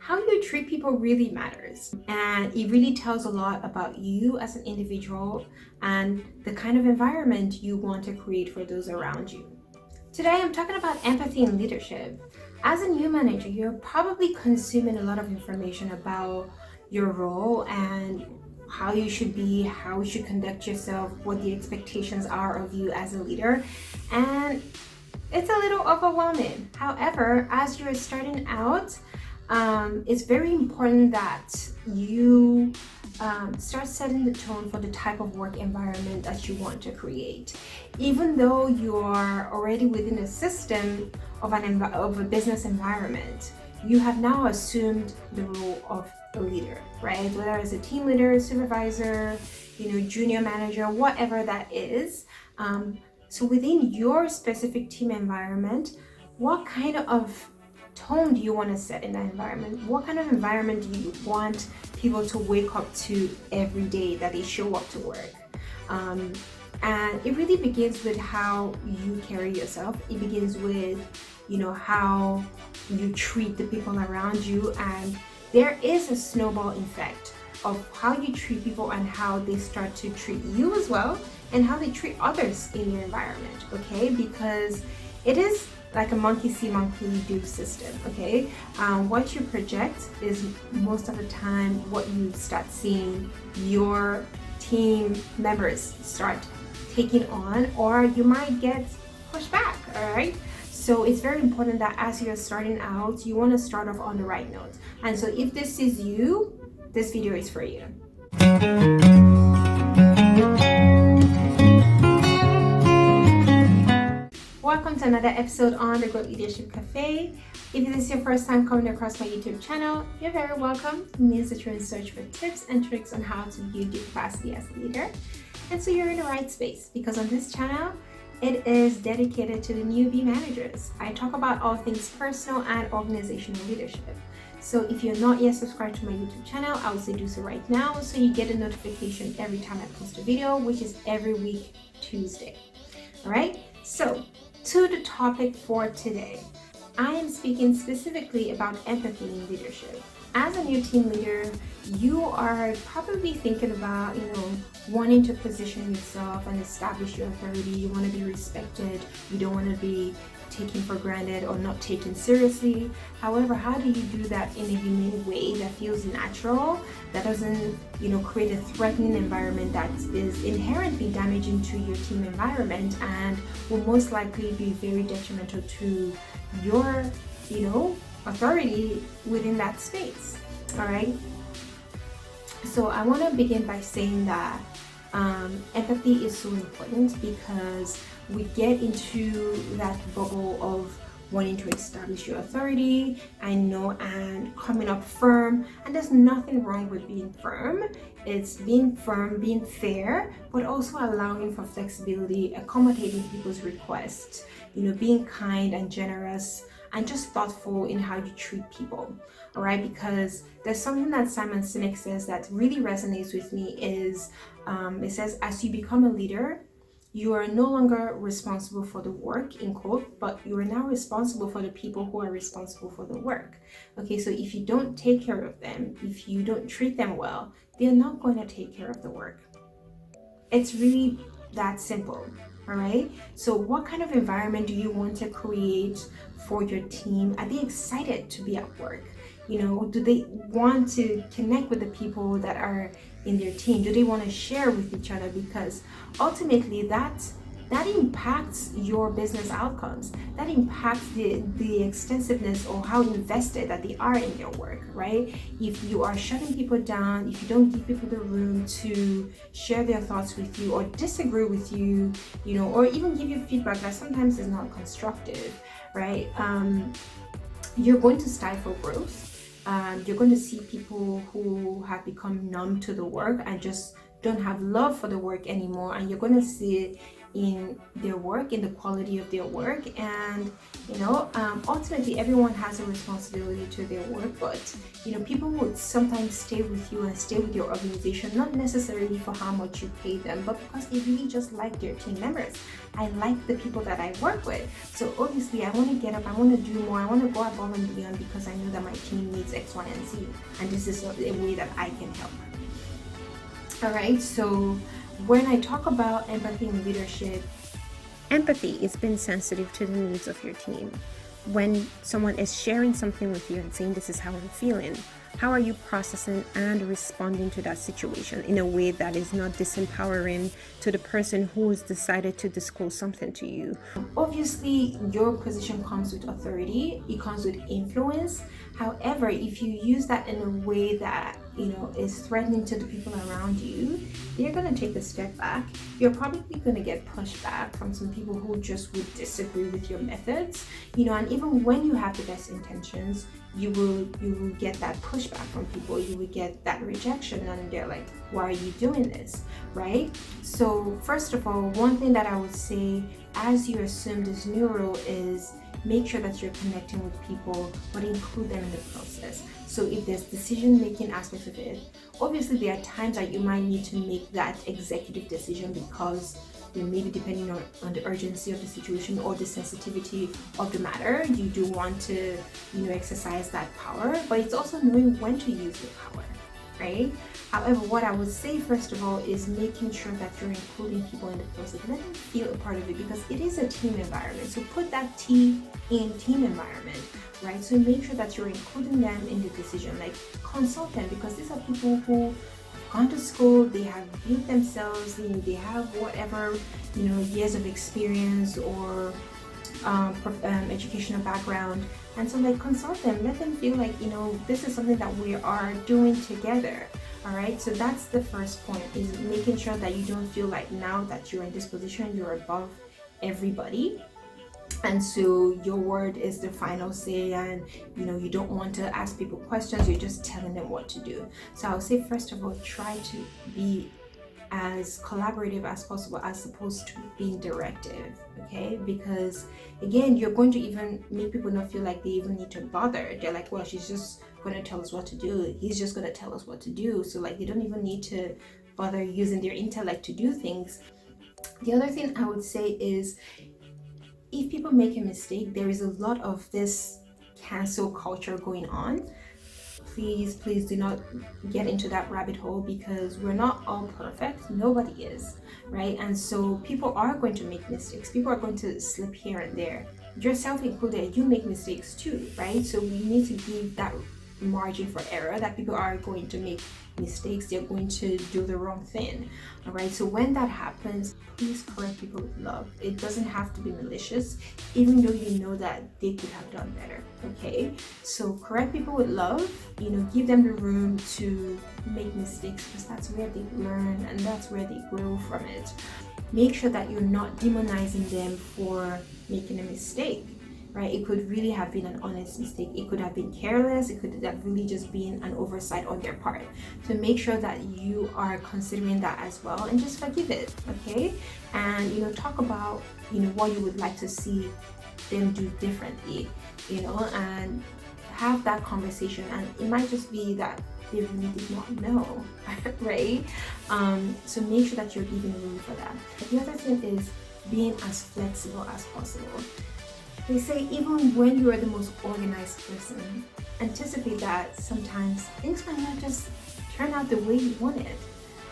how you treat people really matters, and it really tells a lot about you as an individual and the kind of environment you want to create for those around you. Today I'm talking about empathy in leadership. As a new manager, you're probably consuming a lot of information about your role and how you should be, how you should conduct yourself, what the expectations are of you as a leader, and it's a little overwhelming. However, as you're starting out, it's very important that you start setting the tone for the type of work environment that you want to create. Even though you are already within a system of a business environment, you have now assumed the role of a leader, right? Whether it's a team leader, supervisor, junior manager, whatever that is. So within your specific team environment, what kind of tone do you want to set in that environment? What kind of environment do you want people to wake up to every day that they show up to work? And it really begins with how you carry yourself. It begins with, how you treat the people around you. And there is a snowball effect of how you treat people and how they start to treat you as well, and how they treat others in your environment, okay? Because it is like a monkey see, monkey do system, okay? What you project is most of the time what you start seeing your team members start taking on, or you might get pushed back, all right? So it's very important that as you're starting out, you want to start off on the right note. And so if this is you, this video is for you. Welcome to another episode on the Growth Leadership Cafe. If this is your first time coming across my YouTube channel, you're very welcome. It means that you're in search for tips and tricks on how to build your capacity as a leader. And so you're in the right space, because on this channel, it is dedicated to the newbie managers. I talk about all things personal and organizational leadership. So if you're not yet subscribed to my YouTube channel, I would say do so right now so you get a notification every time I post a video, which is every week Tuesday. All right, so to the topic for today. I am speaking specifically about empathy in leadership. As a new team leader, you are probably thinking about, wanting to position yourself and establish your authority. You want to be respected. You don't want to be taken for granted or not taken seriously. However, how do you do that in a unique way that feels natural, that doesn't, create a threatening environment that is inherently damaging to your team environment and will most likely be very detrimental to your, authority within that space? All right. So I want to begin by saying that empathy is so important, because we get into that bubble of wanting to establish your authority and coming up firm. And there's nothing wrong with being firm. It's being firm, being fair, but also allowing for flexibility, accommodating people's requests, being kind and generous and just thoughtful in how you treat people. All right, because there's something that Simon Sinek says that really resonates with me is, it says, as you become a leader, you are no longer responsible for the work, in quote, but you are now responsible for the people who are responsible for the work. Okay, so if you don't take care of them, if you don't treat them well, they're not going to take care of the work. It's really that simple. All right, so what kind of environment do you want to create for your team? Are they excited to be at work? Do they want to connect with the people that are in their team? Do they want to share with each other? Because ultimately that impacts your business outcomes. That impacts the extensiveness or how invested that they are in your work, right? If you are shutting people down, if you don't give people the room to share their thoughts with you or disagree with you, or even give you feedback that sometimes is not constructive, right? You're going to stifle growth. You're going to see people who have become numb to the work and just don't have love for the work anymore, and you're going to see in their work, in the quality of their work. And ultimately everyone has a responsibility to their work, but people would sometimes stay with you and stay with your organization not necessarily for how much you pay them, but because they really just like their team members. I like the people that I work with, so obviously I want to get up, I want to do more, I want to go above and beyond because I know that my team needs X, Y, and Z, and this is a way that I can help. All right, so when I talk about empathy and leadership, empathy is being sensitive to the needs of your team. When someone is sharing something with you and saying, this is how I'm feeling, how are you processing and responding to that situation in a way that is not disempowering to the person who's decided to disclose something to you? Obviously, your position comes with authority, it comes with influence. However, if you use that in a way that is threatening to the people around you, they're going to take a step back. You're probably going to get pushback from some people who just would disagree with your methods, and even when you have the best intentions, you will get that pushback from people, you will get that rejection, and they're like, why are you doing this, right? So first of all, one thing that I would say as you assume this new role is make sure that you're connecting with people, but include them in the process. So if there's decision-making aspects of it, obviously there are times that you might need to make that executive decision because maybe depending on the urgency of the situation or the sensitivity of the matter, you do want to exercise that power, but it's also knowing when to use the power, right? However, what I would say first of all is making sure that you're including people in the process, let them feel a part of it, because it is a team environment. So put that T in team environment, right? So make sure that you're including them in the decision, like consult them, because these are people who gone to school, they have built themselves, they have whatever years of experience or educational background, and so like consult them, let them feel like this is something that we are doing together. All right, so that's the first point, is making sure that you don't feel like now that you're in this position you're above everybody, and so your word is the final say, and you don't want to ask people questions, you're just telling them what to do. So I would say first of all, try to be as collaborative as possible as opposed to being directive, okay? Because again, you're going to even make people not feel like they even need to bother. They're like, well, she's just going to tell us what to do, he's just going to tell us what to do, so like they don't even need to bother using their intellect to do things. The other thing I would say is, if people make a mistake, there is a lot of this cancel culture going on. Please do not get into that rabbit hole, because we're not all perfect, nobody is, right? And so people are going to make mistakes, people are going to slip here and there, yourself included, you make mistakes too, right? So we need to give that margin for error, that people are going to make mistakes, they're going to do the wrong thing. All right, so when that happens, please correct people with love. It doesn't have to be malicious, even though you know that they could have done better. Okay, so correct people with love, give them the room to make mistakes, because that's where they learn and that's where they grow from it. Make sure that you're not demonizing them for making a mistake, right? It could really have been an honest mistake, it could have been careless, it could have really just been an oversight on their part. So make sure that you are considering that as well, and just forgive it, okay? And talk about what you would like to see them do differently, and have that conversation. And it might just be that they really did not know, right? So make sure that you're giving room for that. The other thing is being as flexible as possible. They say even when you are the most organized person, anticipate that sometimes things might not just turn out the way you want it,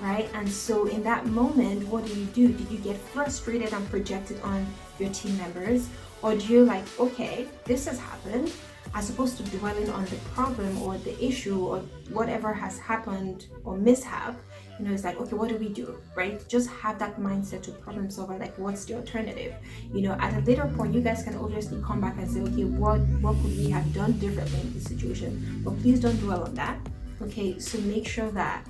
right? And so in that moment, what do? Did you get frustrated and projected on your team members? Or do you like, okay, this has happened, as opposed to dwelling on the problem or the issue or whatever has happened or mishap, it's like, okay, what do we do, right? Just have that mindset to problem solve, like what's the alternative? At a later point, you guys can obviously come back and say, okay, what could we have done differently in this situation? But please don't dwell on that, okay? So make sure that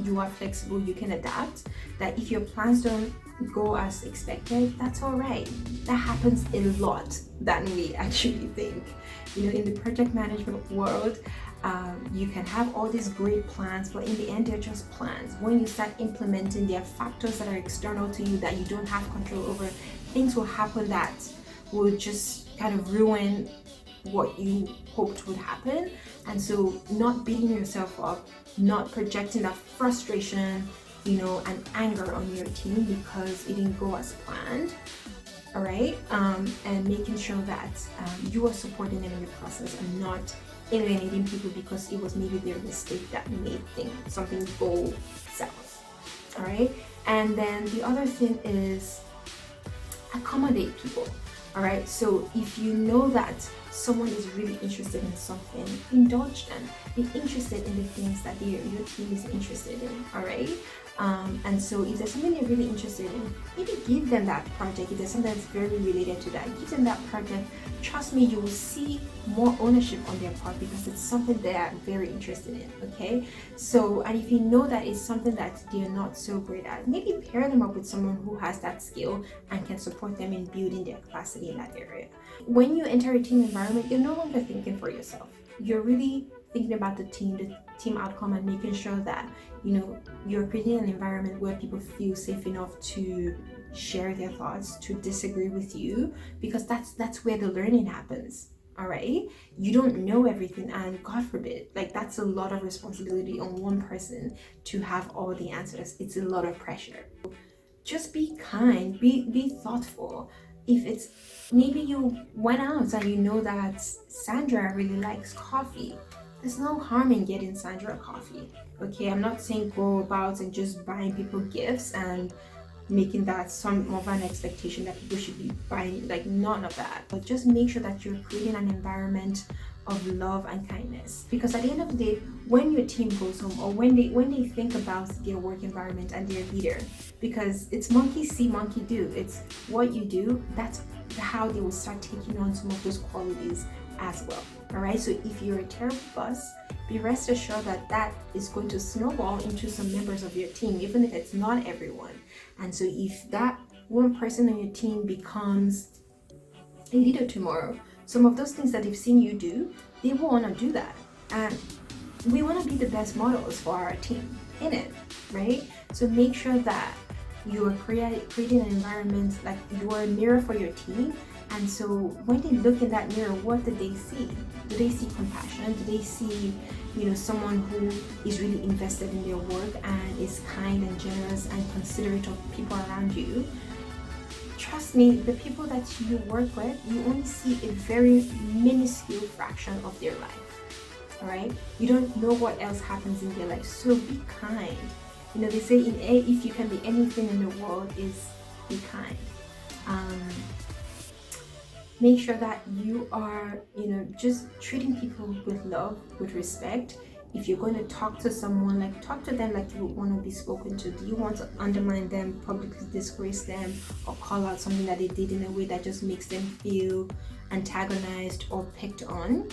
you are flexible, you can adapt, that if your plans don't go as expected, that's all right. That happens a lot than we actually think. In the project management world, You can have all these great plans, but in the end, they're just plans. When you start implementing, there are factors that are external to you that you don't have control over. Things will happen that will just kind of ruin what you hoped would happen. And so not beating yourself up, not projecting that frustration, and anger on your team because it didn't go as planned. All right, and making sure that you are supporting them in the process and not alienating people because it was maybe their mistake that made something go south. All right, and then the other thing is accommodate people. All right, so if you know that someone is really interested in something, indulge them. Be interested in the things that your team is interested in. All right. And so if there's something they're really interested in, maybe give them that project. If there's something that's very related to that, give them that project. Trust me, you will see more ownership on their part because it's something they're very interested in. Okay, so, and if you know that it's something that they're not so great at, maybe pair them up with someone who has that skill and can support them in building their capacity in that area. When you enter a team environment, you're no longer thinking for yourself. You're really thinking about the team outcome, and making sure that you're creating an environment where people feel safe enough to share their thoughts, to disagree with you, because that's where the learning happens. All right, you don't know everything, and God forbid, that's a lot of responsibility on one person to have all the answers. It's a lot of pressure. Just be kind, be thoughtful. If it's maybe you went out and you know that Sandra really likes coffee, there's no harm in getting Sandra coffee. Okay, I'm not saying go about and just buying people gifts and making that some of an expectation that people should be buying, none of that. But just make sure that you're creating an environment of love and kindness, because at the end of the day, when your team goes home, or when they think about their work environment and their leader, because it's monkey see, monkey do. It's what you do, that's how they will start taking on some of those qualities as well. All right, so if you're a terrible boss, be rest assured that is going to snowball into some members of your team, even if it's not everyone. And so if that one person on your team becomes a leader tomorrow, some of those things that they've seen you do, they will want to do that. And we want to be the best models for our team in it, right? So make sure that you are creating an environment, like you are a mirror for your team. And so when they look in that mirror, what do they see? Do they see compassion? Do they see, someone who is really invested in their work and is kind and generous and considerate of people around you? Trust me, the people that you work with, you only see a very minuscule fraction of their life. All right? You don't know what else happens in their life. So be kind. They say if you can be anything in the world, is be kind. Make sure that you are, just treating people with love, with respect. If you're going to talk to someone, talk to them like you would want to be spoken to. Do you want to undermine them, publicly disgrace them, or call out something that they did in a way that just makes them feel antagonized or picked on?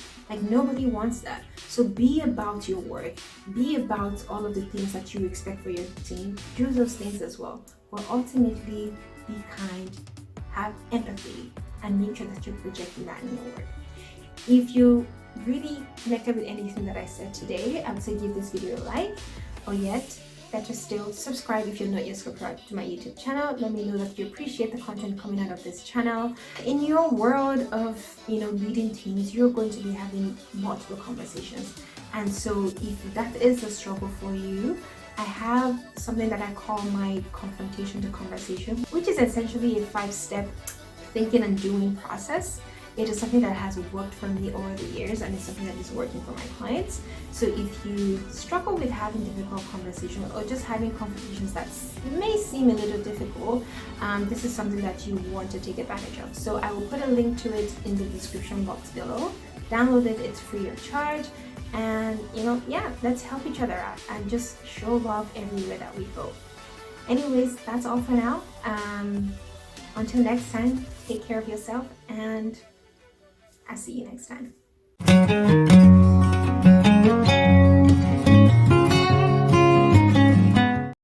Nobody wants that. So be about your work. Be about all of the things that you expect for your team. Do those things as well. But ultimately, be kind, have empathy, and make sure that you're projecting that in your work. If you really connected with anything that I said today, I would say give this video a like, or yet better still, subscribe if you're not yet subscribed to my YouTube channel. Let me know that you appreciate the content coming out of this channel. In your world of leading teams, you're going to be having multiple conversations, and so if that is a struggle for you, I have something that I call my confrontation to conversation, which is essentially a 5-step thinking and doing process. It is something that has worked for me over the years, and it's something that is working for my clients. So if you struggle with having difficult conversations, or just having conversations that may seem a little difficult, this is something that you want to take advantage of. So I will put a link to it in the description box below. Download it, it's free of charge. And let's help each other out and just show love everywhere that we go. Anyways, that's all for now. Until next time, take care of yourself, and I'll see you next time.